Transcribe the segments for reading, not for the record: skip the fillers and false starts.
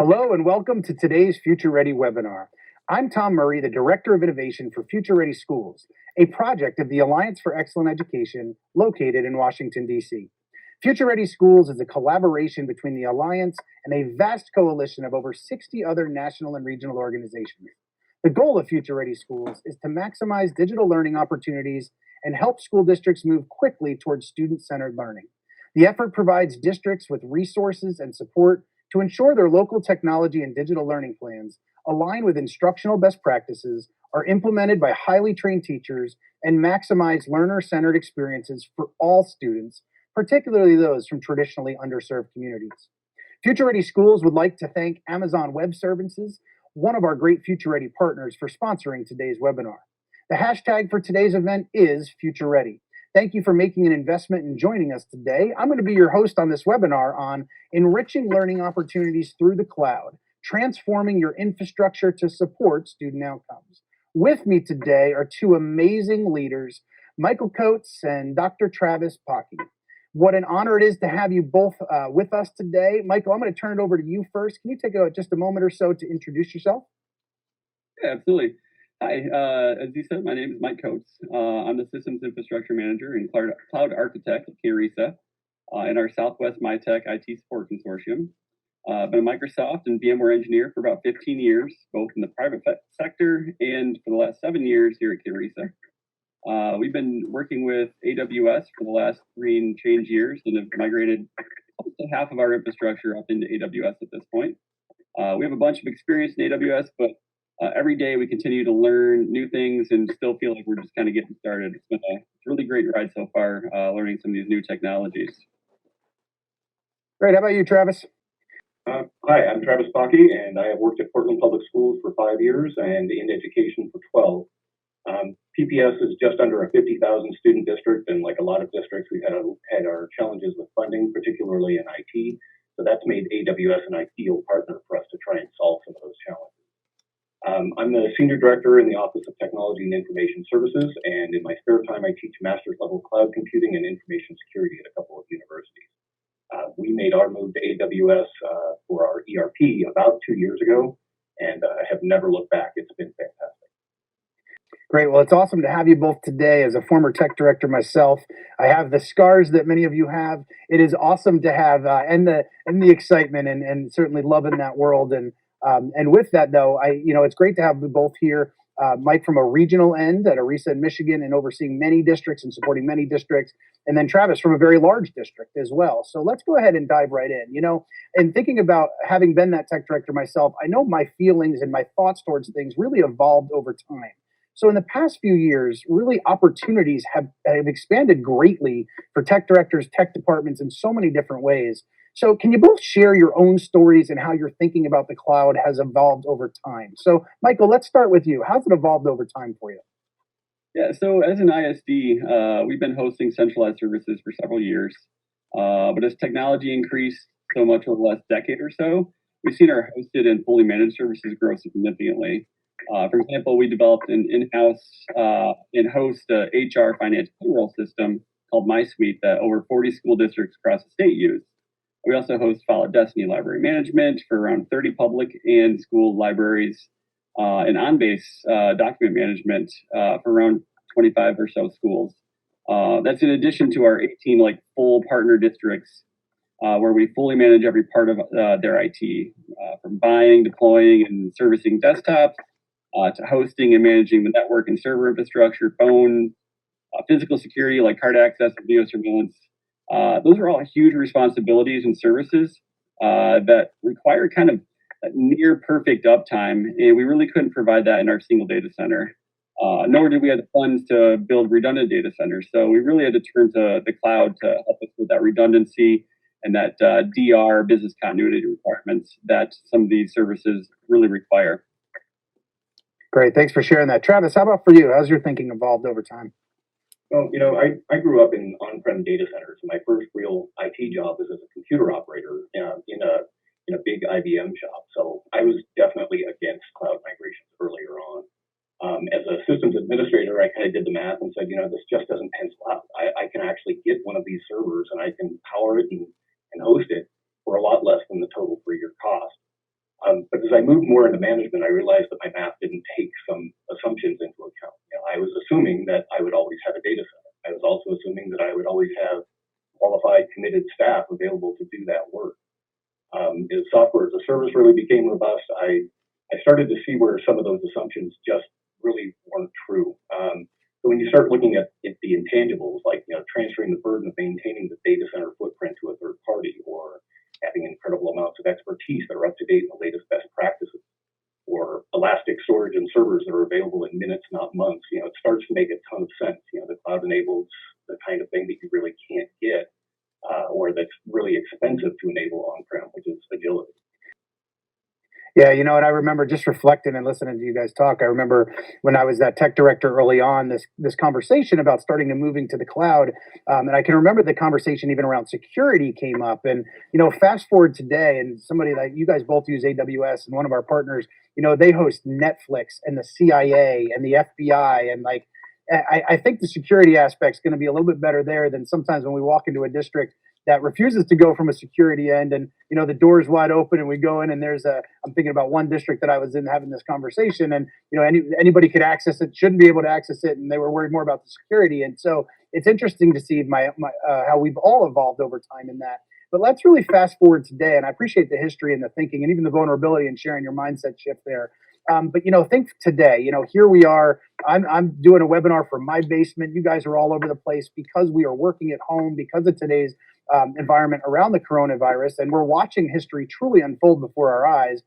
Hello and welcome to today's Future Ready webinar. I'm Tom Murray, the Director of Innovation for Future Ready Schools, a project of the Alliance for Excellent Education located in Washington, D.C. Future Ready Schools is a collaboration between the Alliance and a vast coalition of over 60 other national and regional organizations. The goal of Future Ready Schools is to maximize digital learning opportunities and help school districts move quickly towards student-centered learning. The effort provides districts with resources and support to ensure their local technology and digital learning plans align with instructional best practices, are implemented by highly trained teachers, and maximize learner-centered experiences for all students, particularly those from traditionally underserved communities. Future Ready Schools would like to thank Amazon Web Services, one of our great Future Ready partners, for sponsoring today's webinar. The hashtag for today's event is Future Ready. Thank you for making an investment and joining us today. I'm going to be your host on this webinar on enriching learning opportunities through the cloud, transforming your infrastructure to support student outcomes. With me today are two amazing leaders, Michael Coates and Dr. Travis Paakki. What an honor it is to have you both with us today. Michael, I'm going to turn it over to you first. Can you take just a moment or so to introduce yourself? Yeah, absolutely. Hi, as you said, my name is Mike Coates. I'm the Systems Infrastructure Manager and Cloud Architect at KRESA in our Southwest MiTech IT Support Consortium. I've been a Microsoft and VMware engineer for about 15 years, both in the private sector and for the last 7 years here at KRESA. We've been working with AWS for the last 3 and change years and have migrated close to half of our infrastructure up into AWS at this point. We have a bunch of experience in AWS, but every day we continue to learn new things and still feel like we're just kind of getting started. It's been a really great ride so far, learning some of these new technologies. Great. How about you, Travis? Hi, I'm Travis Paakki, and I have worked at Portland Public Schools for 5 years and in education for 12. PPS is just under a 50,000 student district, and like a lot of districts, we've had our challenges with funding, particularly in IT. So that's made AWS an ideal partner for us to try and solve some of those challenges. I'm the Senior Director in the Office of Technology and Information Services, and in my spare time, I teach master's level cloud computing and information security at a couple of universities. We made our move to AWS for our ERP about 2 years ago, and have never looked back. It's been fantastic. Great. Well, it's awesome to have you both today. As a former tech director myself, I have the scars that many of you have. It is awesome to have and the excitement and certainly loving that world. And with that, though, it's great to have you both here. Mike from a regional end at Arisa in Michigan and overseeing many districts and supporting many districts, and then Travis from a very large district as well. So let's go ahead and dive right in. And thinking about having been that tech director myself, I know my feelings and my thoughts towards things really evolved over time. So in the past few years, really opportunities have expanded greatly for tech directors, tech departments in so many different ways. So can you both share your own stories and how your thinking about the cloud has evolved over time? So Michael, let's start with you. How's it evolved over time for you? Yeah, so as an ISD, we've been hosting centralized services for several years. But as technology increased so much over the last decade or so, we've seen our hosted and fully managed services grow significantly. For example, we developed an in-house in-host HR finance payroll system called MySuite that over 40 school districts across the state use. We also host File of Destiny library management for around 30 public and school libraries, and on-base document management for around 25 or so schools. That's in addition to our 18 full partner districts where we fully manage every part of their IT, from buying, deploying, and servicing desktops to hosting and managing the network and server infrastructure, phone, physical security like card access and video surveillance. Those are all huge responsibilities and services that require kind of near perfect uptime, and we really couldn't provide that in our single data center. Nor did we have the funds to build redundant data centers. So we really had to turn to the cloud to help us with that redundancy and that DR business continuity requirements that some of these services really require. Great. Thanks for sharing that. Travis, how about for you? How's your thinking evolved over time? Well, I grew up in on-prem data centers. My first real IT job was as a computer operator in a big IBM shop. So I was definitely against cloud migrations earlier on. As a systems administrator, I kind of did the math and said, this just doesn't pencil out. I can actually get one of these servers and I can power it and host it for a lot less than the total per year cost. But as I moved more into management, I realized that my math didn't take some assumptions into account. I was assuming that I would always have a data center. I was also assuming that I would always have qualified, committed staff available to do that work. As software as a service really became robust, I started to see where some of those assumptions just really weren't true. So when you start looking at the intangibles, like transferring the burden of maintaining the data center footprint to a third party, or having incredible amounts of expertise that are up to date in the latest best practices, or elastic storage and servers that are available in minutes, not months, it starts to make a ton of sense. The cloud enables the kind of thing that you really can't get, or that's really expensive to enable on-prem, which is agility. Yeah, and I remember just reflecting and listening to you guys talk. I remember when I was that tech director early on, this conversation about starting to moving to the cloud, and I can remember the conversation even around security came up. And fast forward today, and somebody like you guys both use AWS, and one of our partners, they host Netflix and the CIA and the FBI, and like I think the security aspect is going to be a little bit better there than sometimes when we walk into a district that refuses to go from a security end, and the door is wide open, and we go in, and I'm thinking about one district that I was in having this conversation, and anybody could access it, shouldn't be able to access it, and they were worried more about the security. And so it's interesting to see how we've all evolved over time in that. But let's really fast forward today, and I appreciate the history and the thinking and even the vulnerability and sharing your mindset shift there. But think today, here we are. I'm doing a webinar from my basement. You guys are all over the place because we are working at home, because of today's environment around the coronavirus, and we're watching history truly unfold before our eyes.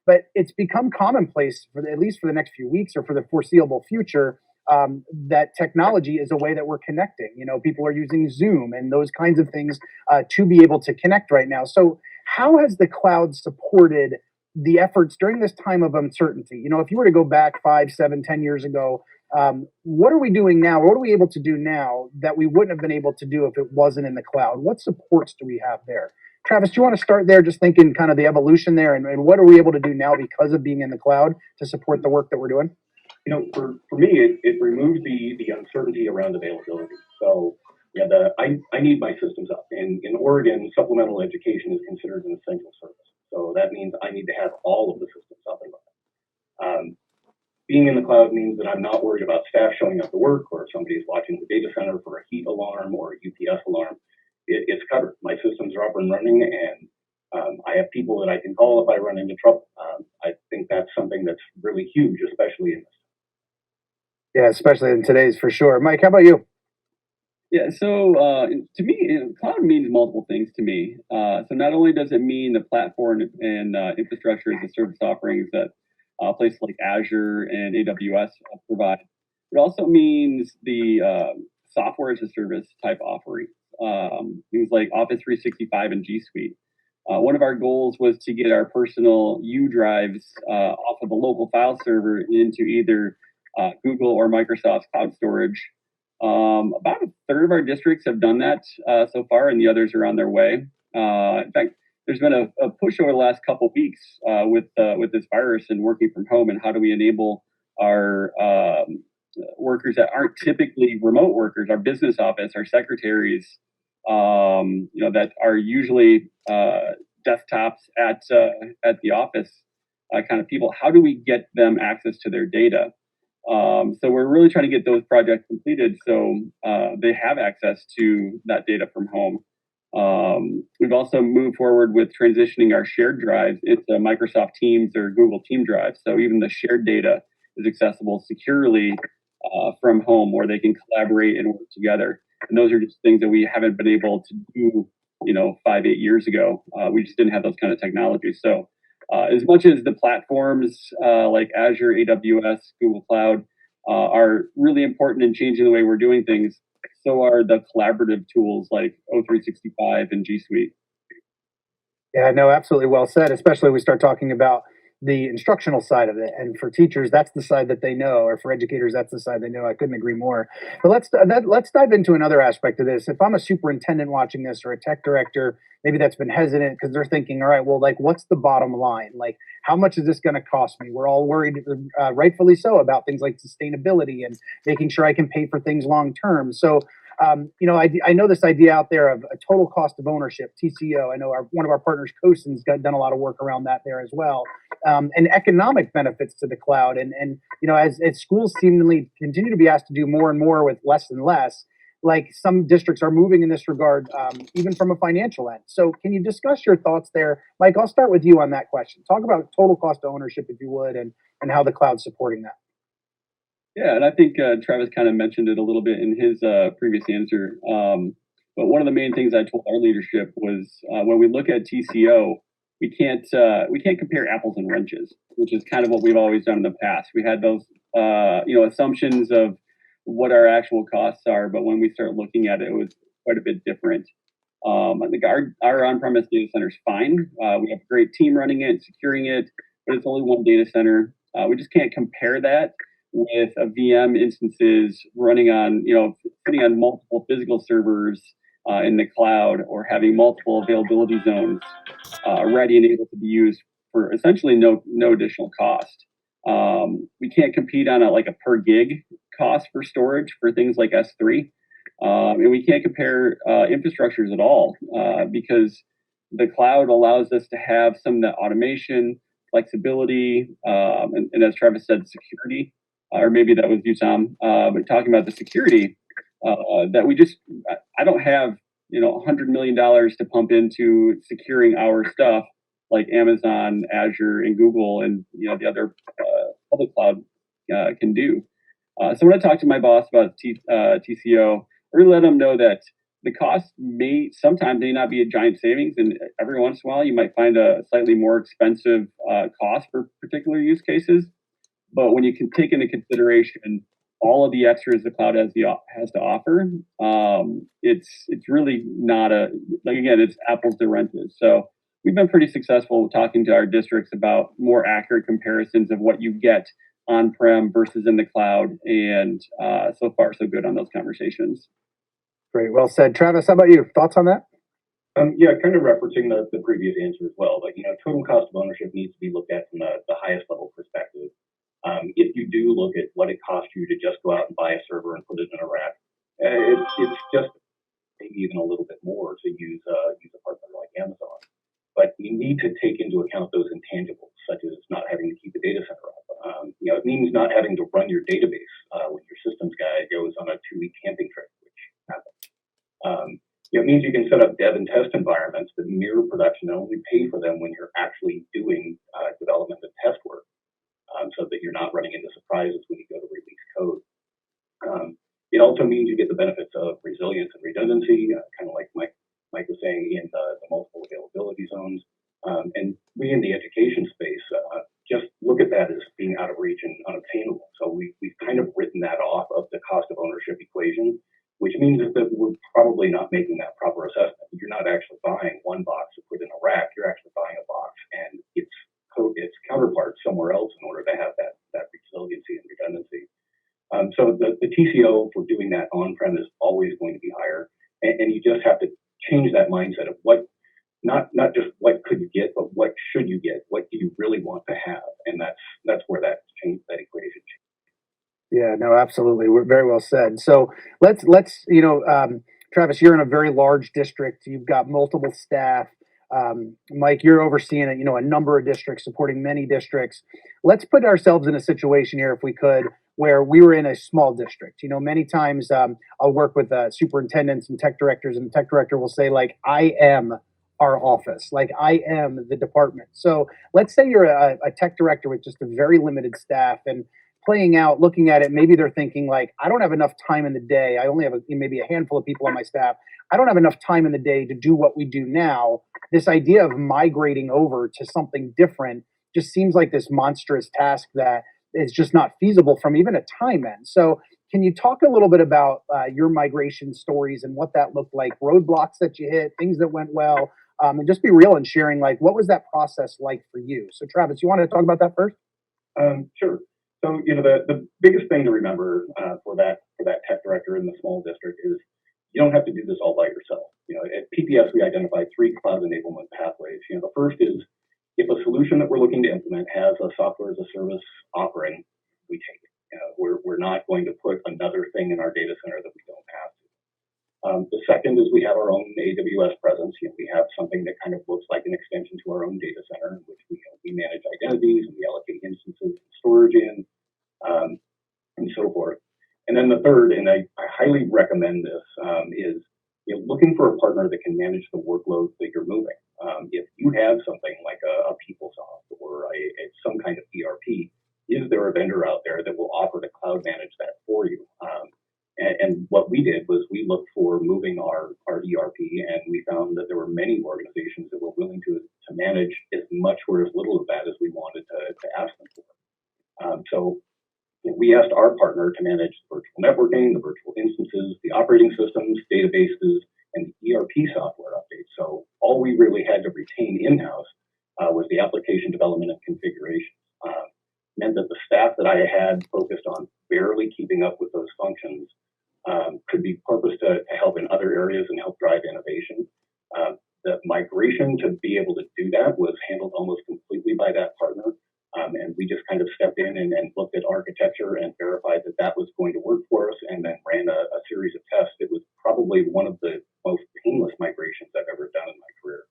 But it's become commonplace, at least for the next few weeks or for the foreseeable future, that technology is a way that we're connecting. People are using Zoom and those kinds of things to be able to connect right now. So how has the cloud supported the efforts during this time of uncertainty? If you were to go back 5, 7, 10 years ago, what are we doing now? What are we able to do now that we wouldn't have been able to do if it wasn't in the cloud? What supports do we have there? Travis, do you want to start there, just thinking kind of the evolution there, and what are we able to do now because of being in the cloud to support the work that we're doing? For me, it removes the uncertainty around availability. So I need my systems up. In Oregon, supplemental education is considered an essential service. So that means I need to have all of the systems up and running. Being in the cloud means that I'm not worried about staff showing up to work, or if somebody's watching the data center for a heat alarm or a UPS alarm. It's covered. My systems are up and running, and I have people that I can call if I run into trouble. I think that's something that's really huge, especially in this. Yeah, especially in today's, for sure. Mike, how about you? Yeah, so to me, cloud means multiple things to me. So not only does it mean the platform and infrastructure as a service offerings that places like Azure and AWS provide, it also means the software as a service type offering, things like Office 365 and G Suite. One of our goals was to get our personal U drives off of a local file server into either Google or Microsoft's cloud storage. About a third of our districts have done that so far, and the others are on their way. In fact, there's been a push over the last couple of weeks with this virus and working from home, and how do we enable our workers that aren't typically remote workers, our business office, our secretaries, that are usually desktops at the office kind of people. How do we get them access to their data? So we're really trying to get those projects completed so they have access to that data from home. We've also moved forward with transitioning our shared drives into Microsoft Teams or Google Team drives. So even the shared data is accessible securely from home, where they can collaborate and work together. And those are just things that we haven't been able to do, 5, 8 years ago. We just didn't have those kind of technologies. So as much as the platforms like Azure, AWS, Google Cloud are really important in changing the way we're doing things, so are the collaborative tools like O365 and G Suite. Yeah, no, absolutely well said, especially when we start talking about the instructional side of it. And for teachers, that's the side that they know, or for educators, that's the side they know. I couldn't agree more. But let's dive into another aspect of this. If I'm a superintendent watching this, or a tech director, maybe that's been hesitant because they're thinking, all right, well, like, what's the bottom line? Like, how much is this going to cost me? We're all worried, rightfully so, about things like sustainability and making sure I can pay for things long term. So I know this idea out there of a total cost of ownership, TCO. I know one of our partners, COSIN's, done a lot of work around that there as well, and economic benefits to the cloud. As schools seemingly continue to be asked to do more and more with less and less, like some districts are moving in this regard, even from a financial end. So can you discuss your thoughts there? Mike, I'll start with you on that question. Talk about total cost of ownership, if you would, and how the cloud's supporting that. Yeah, and I think Travis kind of mentioned it a little bit in his previous answer. But one of the main things I told our leadership was when we look at TCO, we can't compare apples and wrenches, which is kind of what we've always done in the past. We had those assumptions of what our actual costs are, but when we start looking at it, it was quite a bit different. I think our on-premise data center is fine. We have a great team running it, securing it, but it's only one data center. We just can't compare that with a VM instances running on, sitting on multiple physical servers in the cloud, or having multiple availability zones ready and able to be used for essentially no additional cost. We can't compete on a per gig cost for storage for things like S3. And we can't compare infrastructures at all because the cloud allows us to have some of the automation, flexibility, and as Travis said, security, or maybe that was you, Tom, but talking about the security that I don't have, $100 million to pump into securing our stuff like Amazon, Azure, and Google, and the other public cloud can do. So when I talk to my boss about TCO, I really let them know that the cost sometimes may not be a giant savings, and every once in a while you might find a slightly more expensive cost for particular use cases. But when you can take into consideration all of the extras the cloud has to offer, it's really not it's apples to oranges. So we've been pretty successful talking to our districts about more accurate comparisons of what you get on-prem versus in the cloud, and so far so good on those conversations. Great, well said. Travis, how about you? Thoughts on that? Yeah, kind of referencing the previous answer as well. Total cost of ownership needs to be looked at from the highest level perspective. If you do look at what it costs you to just go out and buy a server and put it in a rack, it's just maybe even a little bit more to use a partner like Amazon. But you need to take into account those intangibles, such as not having to keep a data center up. It means not having to run your database when your systems guy goes on a 2-week camping trip, which happens. It means you can set up dev and test environments that mirror production and only pay for them when you're actually doing development and test work, so that you're not running into surprises when you go to release code. It also means you get the benefits of resilience and redundancy, kind of like Mike was saying, in the multiple availability zones. And we in the education space just look at that as being out of reach and unobtainable. So we've kind of written that off of the cost of ownership equation, which means that we're probably not making that proper assessment. You're not actually buying one box to put in a rack. You're actually buying a box and its counterpart somewhere else in order to have that resiliency and redundancy. So the TCO for doing that on-prem is always going to be higher, and you just have to change that mindset of not just what could you get, but what should you get? What do you really want to have? And that's where that equation changes. Yeah, no, absolutely. We're very well said. So let's Travis, you're in a very large district. You've got multiple staff. Mike, you're overseeing a number of districts, supporting many districts. Let's put ourselves in a situation here, if we could, where we were in a small district. Many times I'll work with superintendents and tech directors, and the tech director will say, I am our office, I am the department. So let's say you're a tech director with just a very limited staff, and looking at it, maybe they're thinking I don't have enough time in the day. I only have maybe a handful of people on my staff. I don't have enough time in the day to do what we do now. This idea of migrating over to something different just seems like this monstrous task that is just not feasible from even a time end. So can you talk a little bit about your migration stories and what that looked like, roadblocks that you hit, things that went well, and just be real and sharing what was that process like for you? So Travis, you want to talk about that first? Sure. So the biggest thing to remember for that tech director in the small district is you don't have to do this all by yourself. At PPS, we identified 3 cloud enablement pathways. The first is if a solution that we're looking to implement has a software as a service offering, we take it. We're not going to put another thing in our data center that we don't have to. The second is we have our own AWS presence. We have something that kind of looks like an extension to our own data center, in which we manage identities and we allocate instances and storage in, and so forth. And then the third, and I highly recommend this, is looking for a partner that can manage the workloads that you're moving. If you have something like a PeopleSoft or some kind of ERP, is there a vendor out there that will offer to cloud manage that for you? And what we did was we looked for moving our ERP, and we found that there were many organizations that were willing to manage as much or as little of that as we wanted to ask them for. So we asked our partner to manage virtual networking, the virtual instances, the operating systems, databases, and the ERP software updates. So all we really had to retain in-house was the application development and configuration. Meant that the staff that I had focused on barely keeping up with those functions could be purposed to help in other areas and help drive innovation. The migration to be able to do that was handled almost completely by that partner. And we just kind of stepped in and looked at architecture and verified that that was going to work for us, and then ran a series of tests. It was probably one of the most painless migrations I've ever done in my career.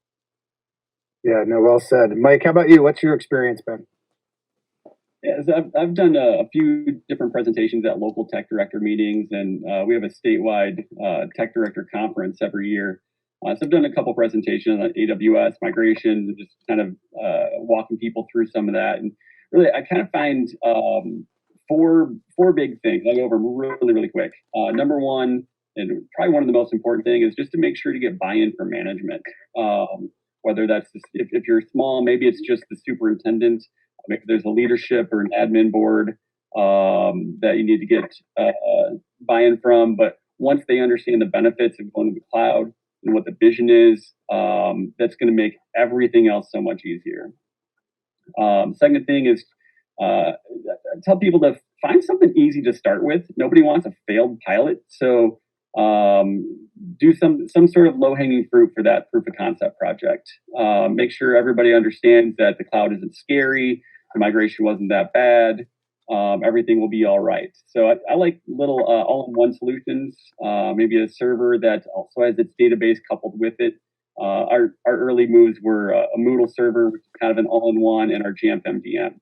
Yeah, no, well said. Mike, how about you? What's your experience been? Yeah, so I've done a few different presentations at local tech director meetings, and we have a statewide tech director conference every year. So I've done a couple presentations on AWS migrations and just kind of walking people through some of that. And really, I kind of find four big things. I'll go over them really, really quick. Number one, and probably one of the most important things, is just to make sure to get buy-in from management. Whether that's, if you're small, maybe it's just the superintendent. Maybe there's a leadership or an admin board that you need to get buy-in from. But once they understand the benefits of going to the cloud and what the vision is, that's going to make everything else so much easier. Second thing is tell people to find something easy to start with. Nobody wants a failed pilot. So do some sort of low-hanging fruit for that proof of concept project. Make sure everybody understands that the cloud isn't scary, the migration wasn't that bad, everything will be all right. So I like little all-in-one solutions, maybe a server that also has its database coupled with it. Our early moves were a Moodle server, which is kind of an all-in-one, and our Jamf MDM.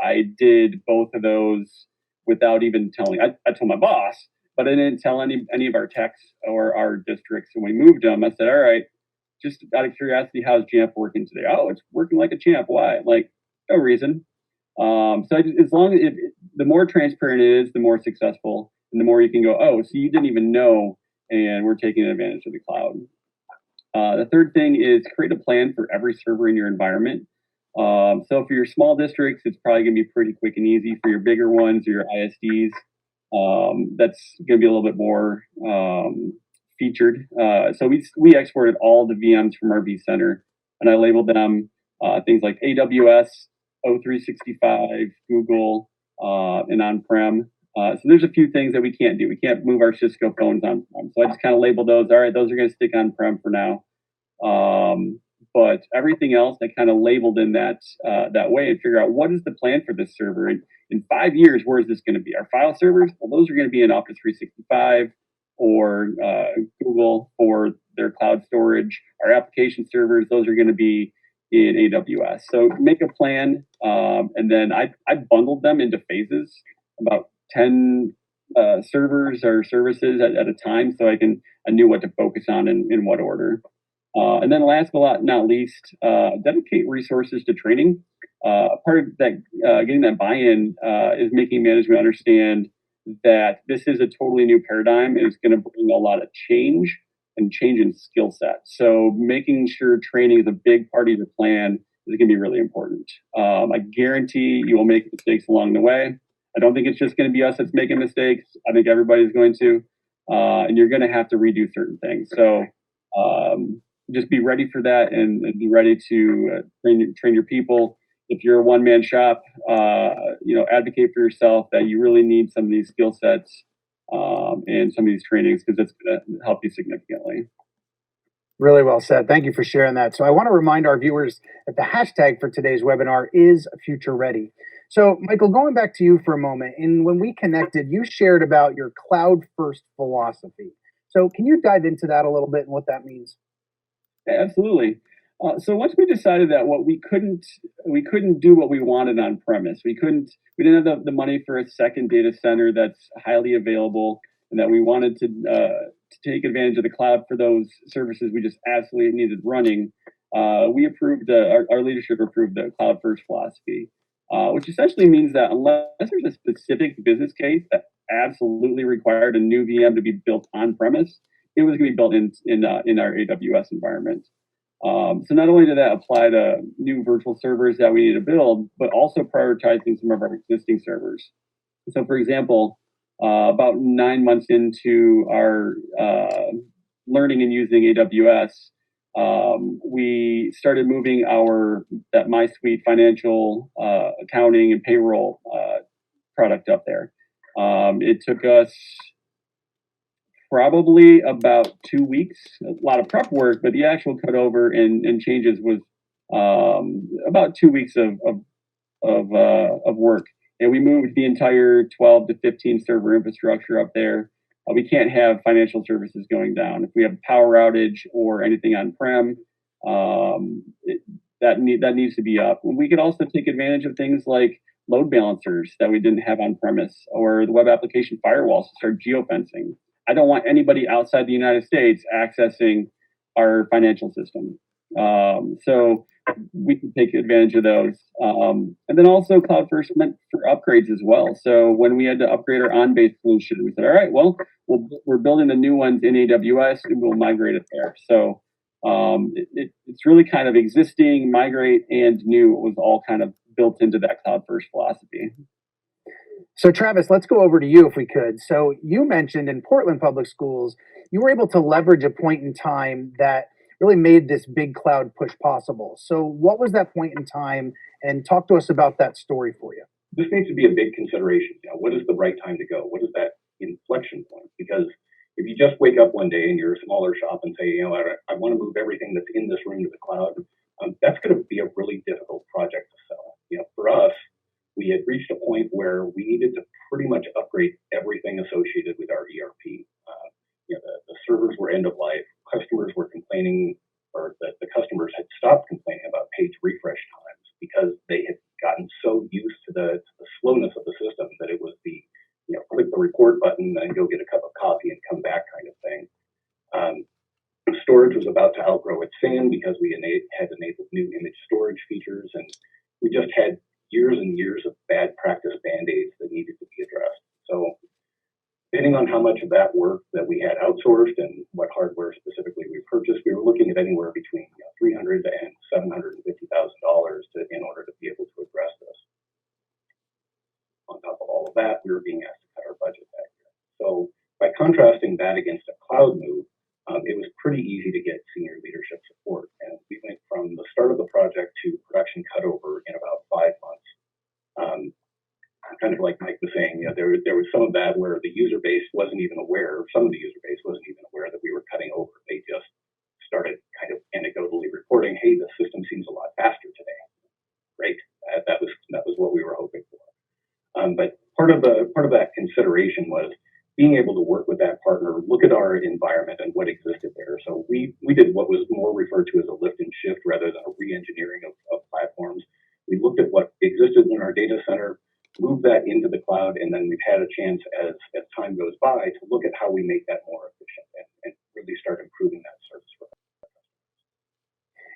I did both of those without even telling. I told my boss, but I didn't tell any of our techs or our districts. And we moved them. I said, all right, just out of curiosity, how's Jamf working today? Oh, it's working like a champ. Why? Like, no reason. So as long as the more transparent it is, the more successful, and the more you can go, oh, so you didn't even know, and we're taking advantage of the cloud. The third thing is create a plan for every server in your environment. So for your small districts, it's probably going to be pretty quick and easy. For your bigger ones or your ISDs, that's going to be a little bit more featured. So we exported all the VMs from our vCenter, and I labeled them things like AWS, O365, Google, and on-prem. So there's a few things that we can't do. We can't move our Cisco phones on-prem. So I just kind of labeled those. All right, those are going to stick on-prem for now. But everything else I kind of labeled in that way and figure out what is the plan for this server. In 5 years, where is this going to be? Our file servers, well, those are going to be in Office 365 or Google for their cloud storage. Our application servers, those are going to be in AWS. So make a plan, and then I bundled them into phases, about 10 servers or services at a time, so I knew what to focus on in what order. And then last but not least, dedicate resources to training. Part of that, getting that buy-in is making management understand that this is a totally new paradigm and it's going to bring a lot of change and change in skill set. So making sure training is a big part of your plan is going to be really important. I guarantee you will make mistakes along the way. I don't think it's just going to be us that's making mistakes. I think everybody's going to, and you're going to have to redo certain things. So just be ready for that and be ready to train your people. If you're a one-man shop, advocate for yourself that you really need some of these skill sets and some of these trainings, because it's going to help you significantly. Really well said. Thank you for sharing that. So I want to remind our viewers that the hashtag for today's webinar is Future Ready. So Michael, going back to you for a moment, and when we connected, you shared about your cloud-first philosophy. So can you dive into that a little bit and what that means? Yeah, absolutely. So once we decided that what we couldn't do what we wanted on premise. We didn't have the money for a second data center that's highly available, and that we wanted to take advantage of the cloud for those services we just absolutely needed running. We approved our leadership approved the cloud first philosophy, which essentially means that unless there's a specific business case that absolutely required a new VM to be built on premise, it was going to be built in our AWS environment. So not only did that apply to new virtual servers that we need to build, but also prioritizing some of our existing servers. So, for example, about 9 months into our learning and using AWS, we started moving that MySuite financial accounting and payroll product up there. It took us probably about 2 weeks, a lot of prep work, but the actual cutover and changes was about 2 weeks of work. And we moved the entire 12 to 15 server infrastructure up there. We can't have financial services going down. If we have a power outage or anything on-prem, that needs to be up. And we could also take advantage of things like load balancers that we didn't have on-premise, or the web application firewalls to start geofencing. I don't want anybody outside the United States accessing our financial system. So we can take advantage of those. And then also Cloud First meant for upgrades as well. So when we had to upgrade our on-base solution, we said, all right, well, we're building the new ones in AWS and we'll migrate it there. So it's really kind of existing, migrate, and new. It was all kind of built into that Cloud First philosophy. So Travis, let's go over to you if we could. So you mentioned in Portland Public Schools, you were able to leverage a point in time that really made this big cloud push possible. So what was that point in time? And talk to us about that story for you. This needs to be a big consideration. What is the right time to go? What is that inflection point? Because if you just wake up one day and you're a smaller shop and say, I want to move everything that's in this room to the cloud, that's going to be a really difficult project to sell. For us, we had reached a point where we needed to pretty much upgrade everything associated with our ERP. The servers were end of life. Customers were complaining, or the customers had stopped complaining about page refresh times because they had gotten so used to the slowness of the system that it was the click the record button and go get a cup of coffee and come back kind of thing. Storage was about to outgrow its SAN because we had enabled new image storage features, and we just had years and years of bad practice band-aids that needed to be addressed. So depending on how much of that work that we had outsourced and what hardware specifically we purchased, we were looking at anywhere between $300,000 and $750,000 in order to be able to address this. On top of all of that, we were being asked to cut our budget back here. So by contrasting that against a cloud move, it was pretty easy to get senior leadership support. And we went from the start of the project to production cutover in about 5 months. Kind of like Mike was saying, there was some of that where the user base wasn't even aware, some of the user base wasn't even aware that we were cutting over. They just started kind of anecdotally reporting, hey, the system seems a lot faster today. Great. That was what we were hoping for. But part of that consideration was being able to work with that partner, look at our environment and what existed there. So we did what was more referred to as a lift and shift rather than a re-engineering of platforms. We looked at what existed in our data center, moved that into the cloud, and then we've had a chance as time goes by to look at how we make that more efficient and really start improving that service for us.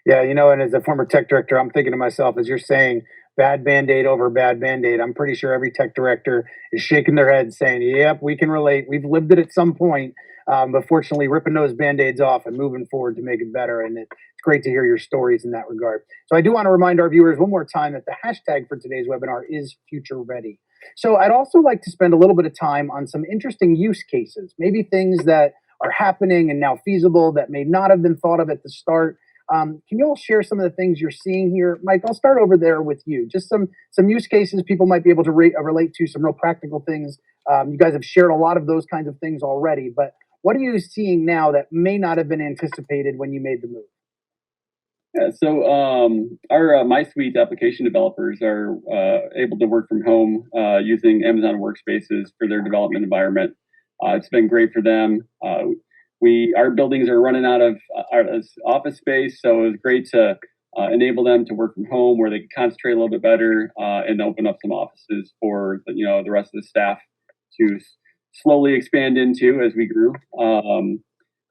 Yeah, and as a former tech director, I'm thinking to myself, as you're saying, bad Band-Aid over bad Band-Aid, I'm pretty sure every tech director is shaking their head saying, yep, we can relate. We've lived it at some point. But fortunately, ripping those Band-Aids off and moving forward to make it better. And it's great to hear your stories in that regard. So I do want to remind our viewers one more time that the hashtag for today's webinar is Future Ready. So I'd also like to spend a little bit of time on some interesting use cases, maybe things that are happening and now feasible that may not have been thought of at the start. Can you all share some of the things you're seeing here? Mike, I'll start over there with you. Just some use cases people might be able to relate to, some real practical things. You guys have shared a lot of those kinds of things already, but what are you seeing now that may not have been anticipated when you made the move? Yeah, so our MySuite application developers are able to work from home using Amazon Workspaces for their development environment. It's been great for them. our buildings are running out of office space, so it was great to enable them to work from home where they can concentrate a little bit better and open up some offices for the rest of the staff to slowly expand into as we grew.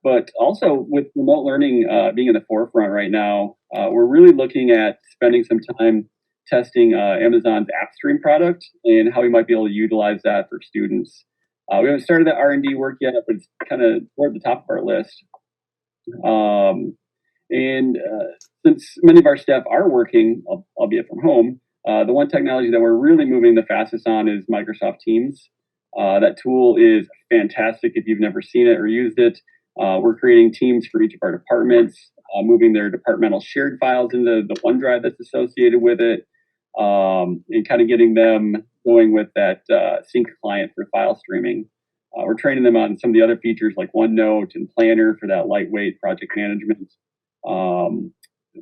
But also with remote learning being in the forefront right now, we're really looking at spending some time testing Amazon's AppStream product and how we might be able to utilize that for students. We haven't started that R&D work yet, but it's kind of toward the top of our list. And since many of our staff are working, albeit from home, the one technology that we're really moving the fastest on is Microsoft Teams. That tool is fantastic if you've never seen it or used it. We're creating teams for each of our departments, moving their departmental shared files into the OneDrive that's associated with it, and kind of getting them going with that sync client for file streaming. We're training them on some of the other features like OneNote and Planner for that lightweight project management.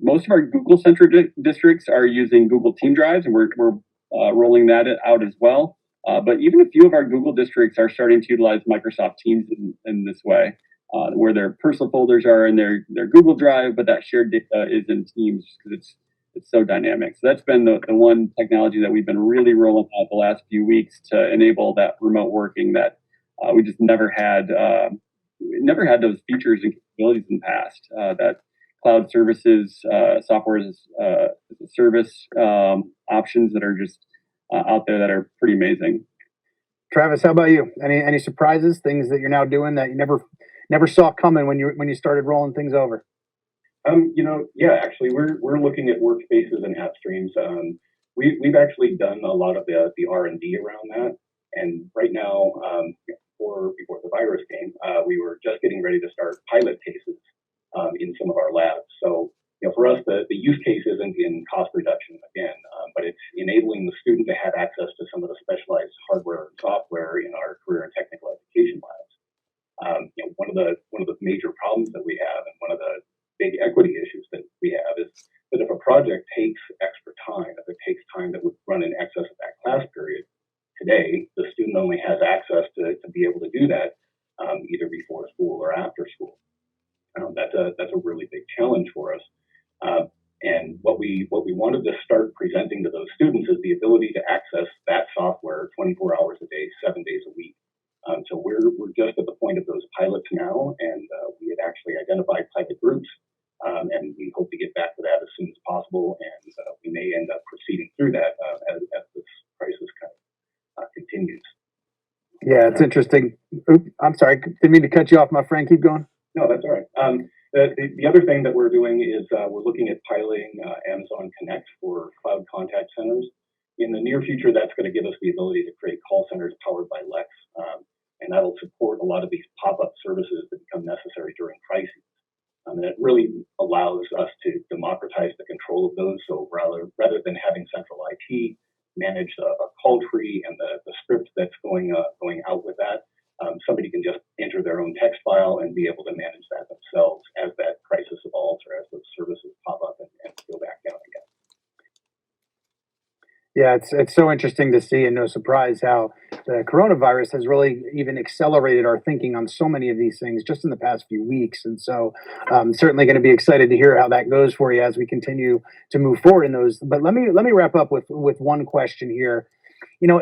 Most of our Google-centric districts are using Google Team Drives, and we're rolling that out as well. But even a few of our Google districts are starting to utilize Microsoft Teams in this way, where their personal folders are in their Google Drive, but that shared data is in Teams because it's so dynamic. So that's been the one technology that we've been really rolling out the last few weeks to enable that remote working that we just never had those features and capabilities in the past. That cloud services, software as a service options that are just out there that are pretty amazing. Travis, how about you? Any surprises? Things that you're now doing that you never saw coming when you started rolling things over? Actually, we're looking at workspaces and app streams. We've actually done a lot of the R&D around that, and right now, before the virus came, we were just getting ready to start pilot cases in some of our labs. So, for us, the use case isn't in cost reduction again, but it's enabling the student to have access to some of the specialized hardware and software in our career and technical education labs. One of the major problems that we have, and one of the big equity issues that we have, is that if a project takes extra time, if it takes time that would run in excess of that class period, today the student only has access to be able to do that either before school or after school. That's a really big challenge for us. And what we wanted to start presenting to those students is the ability to access that software 24 hours a day, 7 days a week. So we're just at the point of those pilots now, and we had actually identified pilot groups, and we hope to get back to that as soon as possible, and we may end up proceeding through that as this crisis kind of continues. Yeah, it's interesting. I'm sorry, didn't mean to cut you off, my friend. Keep going. No, that's all right. The other thing that we're doing is we're looking at piloting Amazon Connect for cloud contact centers. In the near future, that's going to give us the ability to create call centers powered by Lex, and that'll support a lot of these pop-up services that become necessary during crises. And it really allows us to democratize the control of those. So rather than having central IT manage a call tree and the script that's going out with that, somebody can just enter their own text file and be able to manage that themselves as that crisis evolves or as those services pop up and go back down again. Yeah, it's so interesting to see, and no surprise how the coronavirus has really even accelerated our thinking on so many of these things just in the past few weeks. And so certainly going to be excited to hear how that goes for you as we continue to move forward in those. But let me wrap up with one question here.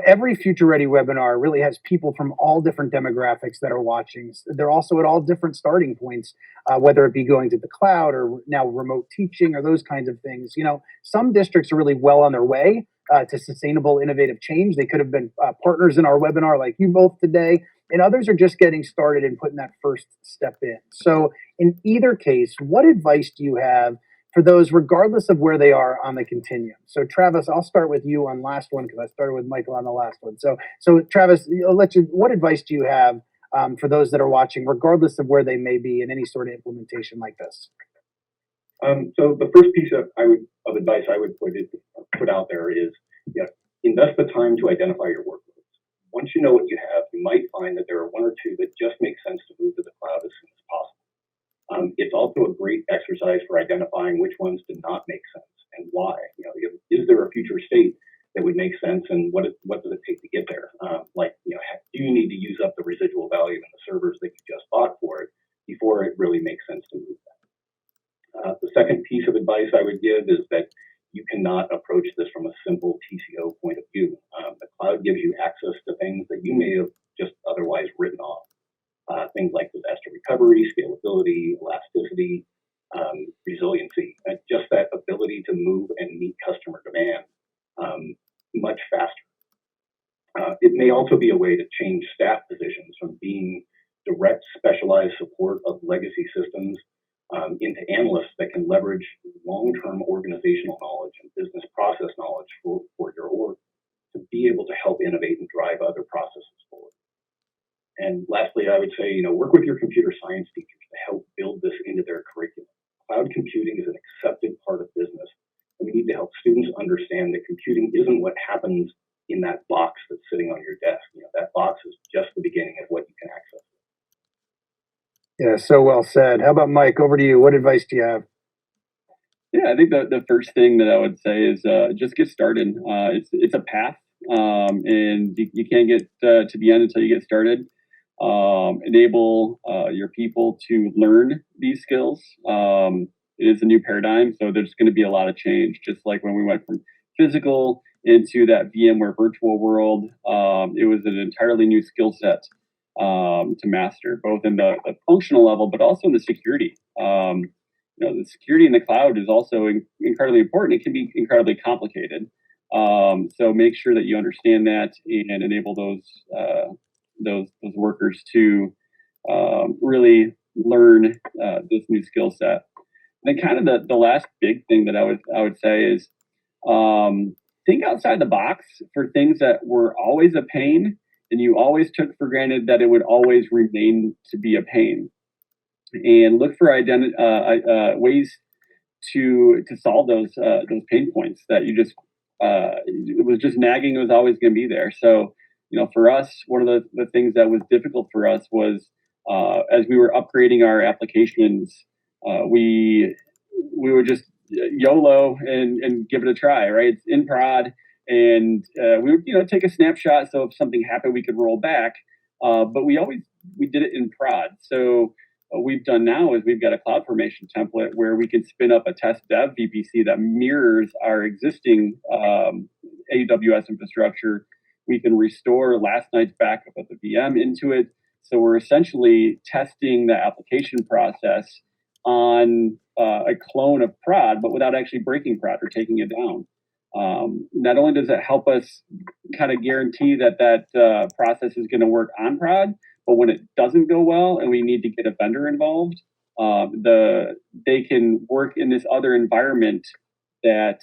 Every Future Ready webinar really has people from all different demographics that are watching. They're also at all different starting points, whether it be going to the cloud or now remote teaching or those kinds of things. Some districts are really well on their way to sustainable, innovative change. They could have been partners in our webinar like you both today, and others are just getting started and putting that first step in. So in either case, what advice do you have for those, regardless of where they are on the continuum? So Travis, I'll start with you on last one because I started with Michael on the last one. So Travis, what advice do you have for those that are watching, regardless of where they may be in any sort of implementation like this? So the first piece of advice I would put out there is, invest the time to identify your workloads. Once you know what you have, you might find that there are one or two that just make sense to move to the cloud as soon as possible. It's also a great exercise for identifying which ones do not make sense and why. Is there a future state that would make sense, and what does it take to get there? Do you need to use up the residual value in the servers that you just bought for it? before it really makes sense to move that. The second piece of advice I would give is that you cannot approach this from a simple TCO point of view. The cloud gives you access to things that you may have just otherwise written off. Things like disaster recovery, scalability, elasticity, resiliency, just that ability to move and meet customer demand much faster. It may also be a way to change staff positions from being direct specialized support of legacy systems into analysts that can leverage long-term organizational knowledge and business process knowledge for your org to be able to help innovate and drive other processes forward. And lastly, I would say, work with your computer science teachers to help build this into their curriculum. Cloud computing is an accepted part of business, and we need to help students understand that computing isn't what happens in that box that's sitting on your desk. That box is just the beginning of what you can access. Yeah, so well said. How about Mike? Over to you. What advice do you have? Yeah, I think the first thing that I would say is just get started. It's a path, and you can't get to the end until you get started. Enable your people to learn these skills. It is a new paradigm, so there's going to be a lot of change. Just like when we went from physical into that VMware virtual world, it was an entirely new skill set to master, both in the functional level, but also in the security. The security in the cloud is also incredibly important. It can be incredibly complicated. So make sure that you understand that and enable those workers to really learn this new skill set. And then kind of the last big thing that I would say is think outside the box for things that were always a pain and you always took for granted that it would always remain to be a pain. And look for ways to solve those pain points that you just it was just nagging. It was always going to be there. So for us, one of the things that was difficult for us was as we were upgrading our applications, we would just YOLO and give it a try. Right, it's in prod, and we would take a snapshot. So if something happened, we could roll back. But we did it in prod. So what we've done now is we've got a CloudFormation template where we can spin up a test dev VPC that mirrors our existing AWS infrastructure. We can restore last night's backup of the VM into it. So we're essentially testing the application process on a clone of prod, but without actually breaking prod or taking it down. Not only does it help us kind of guarantee that process is going to work on prod, but when it doesn't go well and we need to get a vendor involved, they can work in this other environment that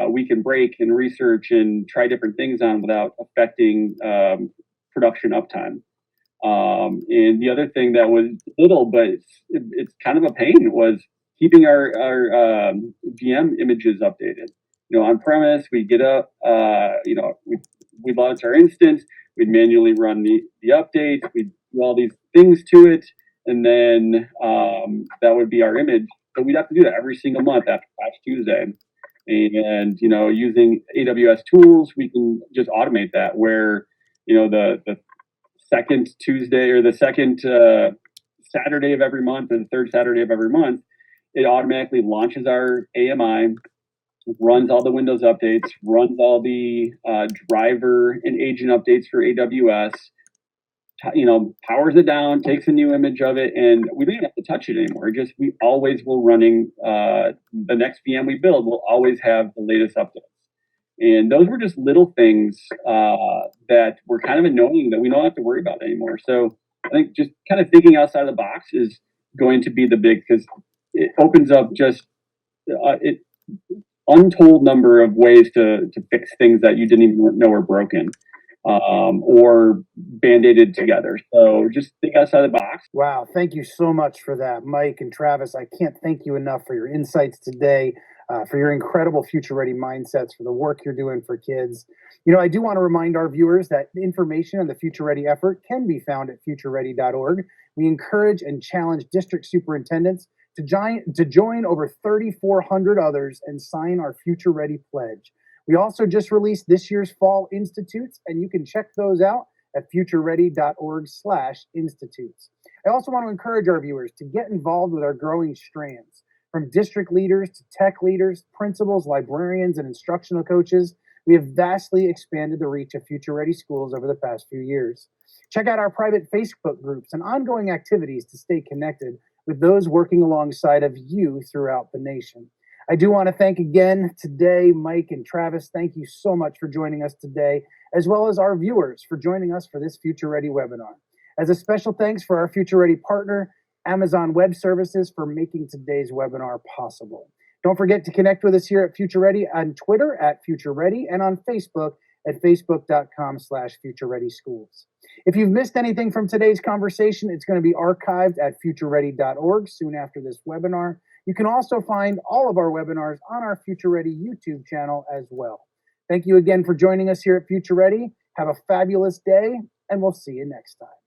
we can break and research and try different things on without affecting production uptime. And the other thing that was little, but it's kind of a pain, was keeping our VM images updated. On premise, we get up, we launch our instance, we'd manually run the updates, we'd do all these things to it, and then that would be our image. But we'd have to do that every single month after Patch Tuesday. And using AWS tools, we can just automate that, where the second Tuesday or the second Saturday of every month or the third Saturday of every month, it automatically launches our AMI, runs all the Windows updates, runs all the driver and agent updates for AWS, powers it down, takes a new image of it, and we don't even have to touch it anymore. We always will running the next VM we build will always have the latest updates. And those were just little things that were kind of annoying that we don't have to worry about anymore. So I think just kind of thinking outside of the box is going to be the big, because it opens up just untold number of ways to fix things that you didn't even know were broken or band-aided together. So just think outside the box. Wow, thank you so much for that, Mike and Travis. I can't thank you enough for your insights today, for your incredible future-ready mindsets, for the work you're doing for kids. I do want to remind our viewers that information on the Future Ready effort can be found at futureready.org. We encourage and challenge district superintendents to join over 3,400 others and sign our Future Ready pledge. We also just released this year's Fall Institutes, and you can check those out at futureready.org/institutes. I also want to encourage our viewers to get involved with our growing strands. From district leaders to tech leaders, principals, librarians, and instructional coaches, we have vastly expanded the reach of Future Ready Schools over the past few years. Check out our private Facebook groups and ongoing activities to stay connected with those working alongside of you throughout the nation. I do want to thank again today Mike and Travis. Thank you so much for joining us today, as well as our viewers for joining us for this Future Ready webinar. As a special thanks for our Future Ready partner, Amazon Web Services, for making today's webinar possible. Don't forget to connect with us here at Future Ready on Twitter at Future Ready and on Facebook at facebook.com/FutureReadySchools. If you've missed anything from today's conversation, it's going to be archived at futureready.org soon after this webinar. You can also find all of our webinars on our Future Ready YouTube channel as well. Thank you again for joining us here at Future Ready. Have a fabulous day, and we'll see you next time.